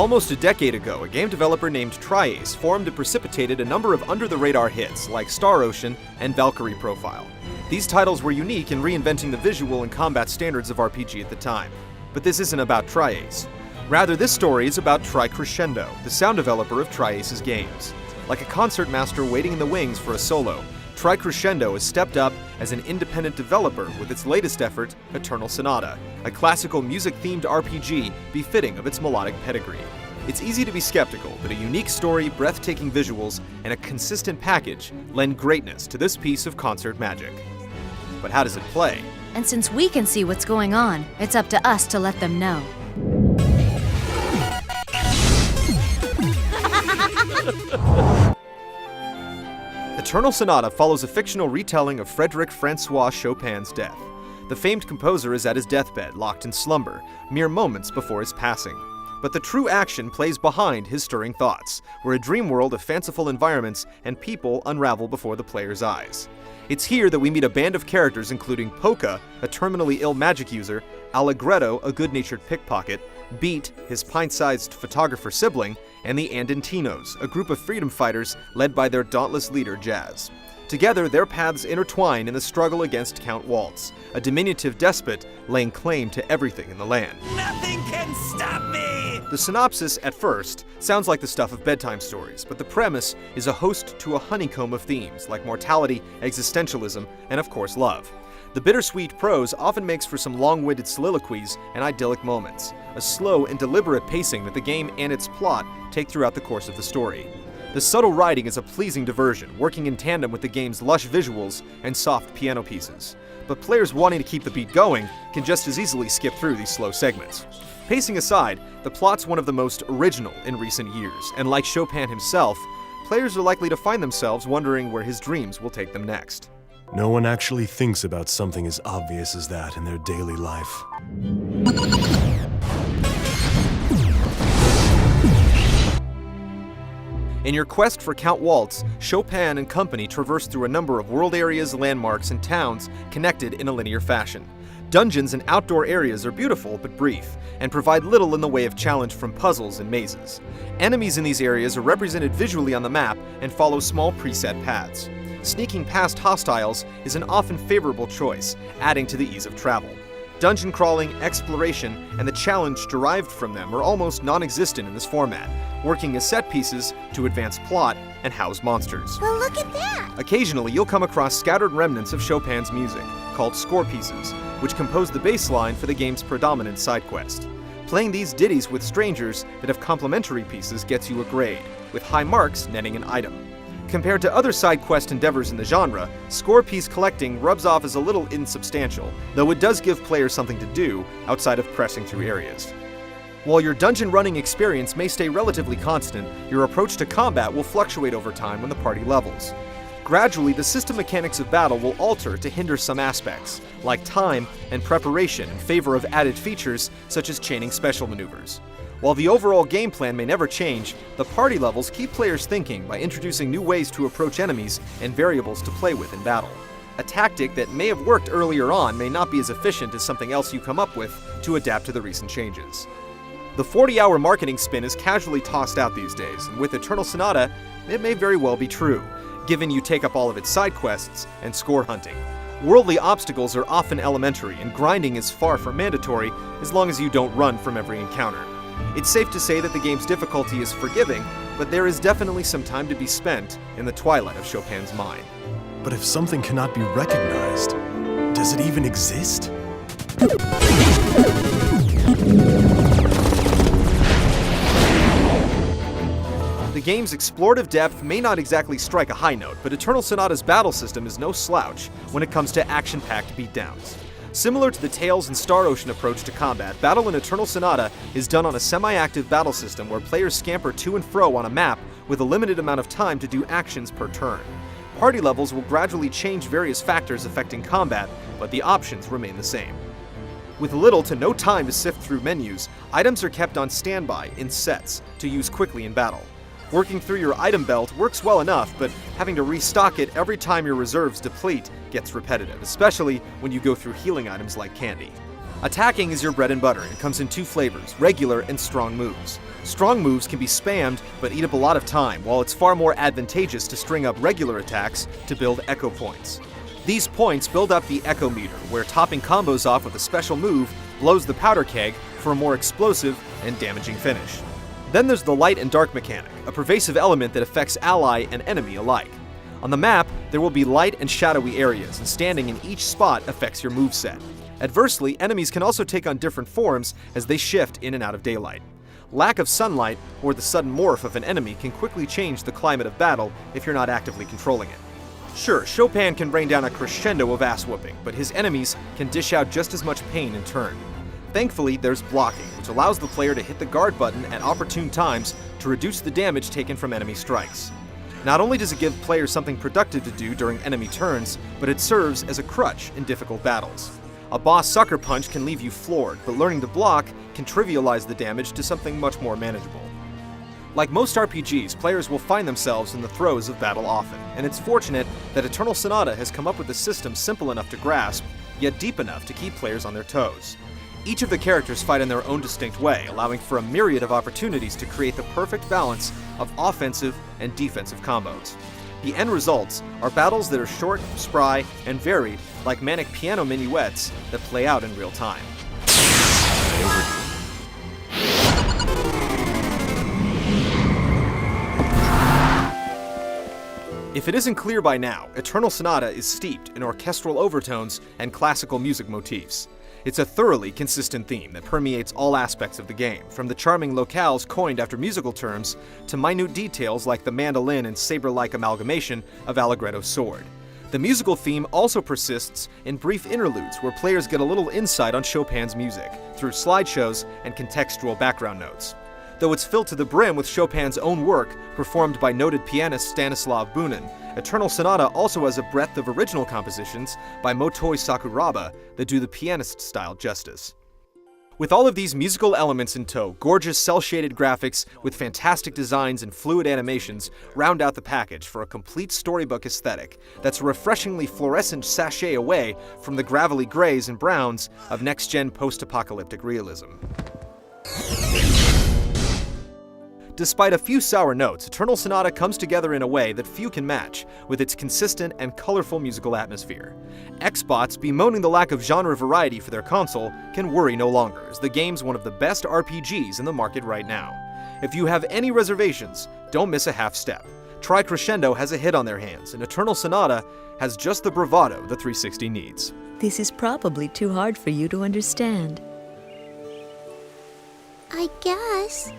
Almost a decade ago, a game developer named tri-Ace formed and precipitated a number of under-the-radar hits like Star Ocean and Valkyrie Profile. These titles were unique in reinventing the visual and combat standards of RPG at the time. But this isn't about tri-Ace. Rather, this story is about tri-Crescendo, the sound developer of tri-Ace's games. Like a concert master waiting in the wings for a solo, tri-Crescendo has stepped up as an independent developer with its latest effort, Eternal Sonata, a classical music-themed RPG befitting of its melodic pedigree. It's easy to be skeptical, but a unique story, breathtaking visuals, and a consistent package lend greatness to this piece of concert magic. But how does it play? And since we can see what's going on, it's up to us to let them know. Eternal Sonata follows a fictional retelling of Frédéric Francois Chopin's death. The famed composer is at his deathbed, locked in slumber, mere moments before his passing. But the true action plays behind his stirring thoughts, where a dream world of fanciful environments and people unravel before the player's eyes. It's here that we meet a band of characters including Polka, a terminally ill magic user, Allegretto, a good-natured pickpocket, Beat, his pint-sized photographer sibling, and the Andentinos, a group of freedom fighters led by their dauntless leader, Jazz. Together, their paths intertwine in the struggle against Count Waltz, a diminutive despot laying claim to everything in the land. Nothing can stop me! The synopsis, at first, sounds like the stuff of bedtime stories, but the premise is a host to a honeycomb of themes like mortality, existentialism, and of course love. The bittersweet prose often makes for some long-winded soliloquies and idyllic moments, a slow and deliberate pacing that the game and its plot take throughout the course of the story. The subtle writing is a pleasing diversion, working in tandem with the game's lush visuals and soft piano pieces. But players wanting to keep the beat going can just as easily skip through these slow segments. Pacing aside, the plot's one of the most original in recent years, and like Chopin himself, players are likely to find themselves wondering where his dreams will take them next. No one actually thinks about something as obvious as that in their daily life. In your quest for Count Waltz, Chopin and company traverse through a number of world areas, landmarks, and towns connected in a linear fashion. Dungeons and outdoor areas are beautiful but brief, and provide little in the way of challenge from puzzles and mazes. Enemies in these areas are represented visually on the map and follow small preset paths. Sneaking past hostiles is an often favorable choice, adding to the ease of travel. Dungeon crawling, exploration, and the challenge derived from them are almost non-existent in this format, working as set pieces to advance plot and house monsters. Well, look at that! Occasionally, you'll come across scattered remnants of Chopin's music, called score pieces, which compose the bass line for the game's predominant side quest. Playing these ditties with strangers that have complementary pieces gets you a grade, with high marks netting an item. Compared to other side quest endeavors in the genre, score piece collecting rubs off as a little insubstantial, though it does give players something to do outside of pressing through areas. While your dungeon running experience may stay relatively constant, your approach to combat will fluctuate over time when the party levels. Gradually, the system mechanics of battle will alter to hinder some aspects, like time and preparation in favor of added features such as chaining special maneuvers. While the overall game plan may never change, the party levels keep players thinking by introducing new ways to approach enemies and variables to play with in battle. A tactic that may have worked earlier on may not be as efficient as something else you come up with to adapt to the recent changes. The 40-hour marketing spin is casually tossed out these days, and with Eternal Sonata, it may very well be true, given you take up all of its side quests and score hunting. Worldly obstacles are often elementary, and grinding is far from mandatory as long as you don't run from every encounter. It's safe to say that the game's difficulty is forgiving, but there is definitely some time to be spent in the twilight of Chopin's mind. But if something cannot be recognized, does it even exist? The game's explorative depth may not exactly strike a high note, but Eternal Sonata's battle system is no slouch when it comes to action-packed beatdowns. Similar to the Tales and Star Ocean approach to combat, battle in Eternal Sonata is done on a semi-active battle system where players scamper to and fro on a map with a limited amount of time to do actions per turn. Party levels will gradually change various factors affecting combat, but the options remain the same. With little to no time to sift through menus, items are kept on standby in sets to use quickly in battle. Working through your item belt works well enough, but having to restock it every time your reserves deplete gets repetitive, especially when you go through healing items like candy. Attacking is your bread and butter and comes in two flavors, regular and strong moves. Strong moves can be spammed but eat up a lot of time, while it's far more advantageous to string up regular attacks to build echo points. These points build up the echo meter, where topping combos off with a special move blows the powder keg for a more explosive and damaging finish. Then there's the light and dark mechanic, a pervasive element that affects ally and enemy alike. On the map, there will be light and shadowy areas, and standing in each spot affects your moveset. Adversely, enemies can also take on different forms as they shift in and out of daylight. Lack of sunlight or the sudden morph of an enemy can quickly change the climate of battle if you're not actively controlling it. Sure, Chopin can rain down a crescendo of ass-whooping, but his enemies can dish out just as much pain in turn. Thankfully, there's blocking, which allows the player to hit the guard button at opportune times to reduce the damage taken from enemy strikes. Not only does it give players something productive to do during enemy turns, but it serves as a crutch in difficult battles. A boss sucker punch can leave you floored, but learning to block can trivialize the damage to something much more manageable. Like most RPGs, players will find themselves in the throes of battle often, and it's fortunate that Eternal Sonata has come up with a system simple enough to grasp, yet deep enough to keep players on their toes. Each of the characters fight in their own distinct way, allowing for a myriad of opportunities to create the perfect balance of offensive and defensive combos. The end results are battles that are short, spry, and varied, like manic piano minuets that play out in real time. If it isn't clear by now, Eternal Sonata is steeped in orchestral overtones and classical music motifs. It's a thoroughly consistent theme that permeates all aspects of the game, from the charming locales coined after musical terms to minute details like the mandolin and saber-like amalgamation of Allegretto's sword. The musical theme also persists in brief interludes where players get a little insight on Chopin's music through slideshows and contextual background notes. Though it's filled to the brim with Chopin's own work, performed by noted pianist Stanislav Bunin, Eternal Sonata also has a breadth of original compositions by Motoi Sakuraba that do the pianist-style justice. With all of these musical elements in tow, gorgeous cel-shaded graphics with fantastic designs and fluid animations round out the package for a complete storybook aesthetic that's a refreshingly fluorescent sachet away from the gravelly grays and browns of next-gen post-apocalyptic realism. Despite a few sour notes, Eternal Sonata comes together in a way that few can match, with its consistent and colorful musical atmosphere. Xbots, bemoaning the lack of genre variety for their console, can worry no longer, as the game's one of the best RPGs in the market right now. If you have any reservations, don't miss a half step. Tri-Crescendo has a hit on their hands, and Eternal Sonata has just the bravado the 360 needs. This is probably too hard for you to understand. I guess.